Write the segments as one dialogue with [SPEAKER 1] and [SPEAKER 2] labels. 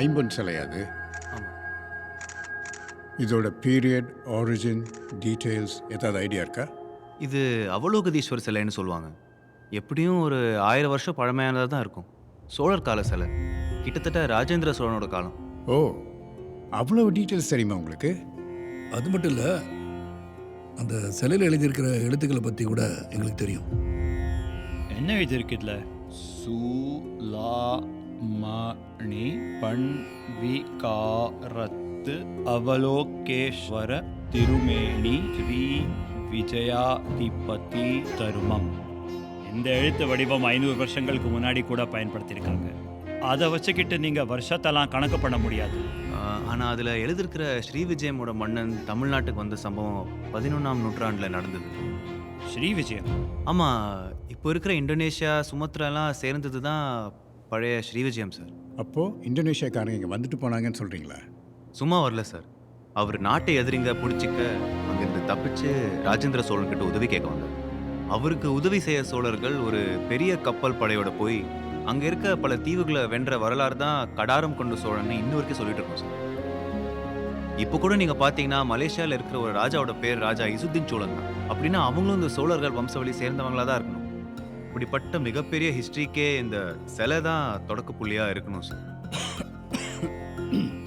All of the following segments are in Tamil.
[SPEAKER 1] ஐம்பொன் சிலையா அது?
[SPEAKER 2] ஆமாம்.
[SPEAKER 1] இதோட பீரியட், ஆரிஜின், டீட்டெயில்ஸ் ஏதாவது ஐடியா இருக்கா?
[SPEAKER 2] இது அவலோகதீஸ்வர் சிலைன்னு சொல்லுவாங்க. எப்படியும் ஒரு 1000 வருஷம் பழமையானதா தான் இருக்கும். சோழர் கால சிலை. கிட்டத்தட்ட ராஜேந்திர சோழனோட காலம்.
[SPEAKER 1] ஓ, அவ்வளவு டீட்டெயில்ஸ் தெரியுமா உங்களுக்கு?
[SPEAKER 3] அது மட்டும் இல்லை, அந்த சிலையில் எழுதியிருக்கிற எழுத்துக்களை பற்றி கூட எங்களுக்கு தெரியும்.
[SPEAKER 4] என்ன எழுதியிருக்குதுல? சூலாமணி பண்விகாரத்து அவலோகேஸ்வர திருமேனி ஸ்ரீ விஜயாதிபதி தருமம். இந்த எழுத்து வடிவம் 500 வருஷங்களுக்கு முன்னாடி கூட பயன்படுத்தியிருக்காங்க. அதை வச்சுக்கிட்டு நீங்கள் வருஷத்தெல்லாம் கணக்கு பண்ண முடியாது.
[SPEAKER 2] ஆனால் அதில் எழுதியிருக்கிற ஸ்ரீவிஜயமோட மன்னன் தமிழ்நாட்டுக்கு வந்த சம்பவம் 11ஆம் நூற்றாண்டில் நடந்தது.
[SPEAKER 4] ஸ்ரீ விஜயம்?
[SPEAKER 2] ஆமாம், இப்போ இருக்கிற இந்தோனேஷியா, சுமத்ராலாம் சேர்ந்தது தான் பழைய ஸ்ரீவிஜயம் சார்.
[SPEAKER 1] அப்போது இந்தோனேஷியாக்காரங்க இங்கே வந்துட்டு போனாங்கன்னு சொல்கிறீங்களா?
[SPEAKER 2] சும்மா வரல சார். அவர் நாட்டை எதிரிங்க பிடிச்சிக்க அங்கிருந்து தப்பிச்சு ராஜேந்திர சோழன்கிட்ட உதவி கேட்க வந்தார். அவருக்கு உதவி செய்ய சோழர்கள் ஒரு பெரிய கப்பல் படையோட போய் அங்கே இருக்க பல தீவுகளை வென்ற வரலாறு தான் கடாரம் கொண்ட சோழன் இன்ன வரைக்கும் சொல்லிட்டு இருக்கோம் சார். இப்போ கூட நீங்கள் பார்த்தீங்கன்னா மலேசியாவில் இருக்கிற ஒரு ராஜாவோட பேர் ராஜா இசுத்தீன் சோழன் தான். அப்படின்னா அவங்களும் இந்த சோழர்கள் வம்சவழி சேர்ந்தவங்களா தான் இருக்கணும். இப்படிப்பட்ட மிகப்பெரிய ஹிஸ்ட்ரிக்கே இந்த சிலை தான் தொடக்க புள்ளியாக இருக்கணும் சார்.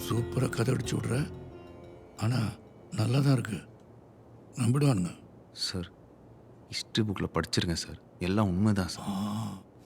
[SPEAKER 3] சூப்பராக கதை அடிச்சு விட்ற, ஆனால் நல்லா தான் இருக்கு, நம்பிடுவானுங்க
[SPEAKER 2] சார் ஹிஸ்ட்ரி புக்கில் படிச்சிருங்க சார், எல்லாம் உண்மைதான் சார்.
[SPEAKER 3] ஆ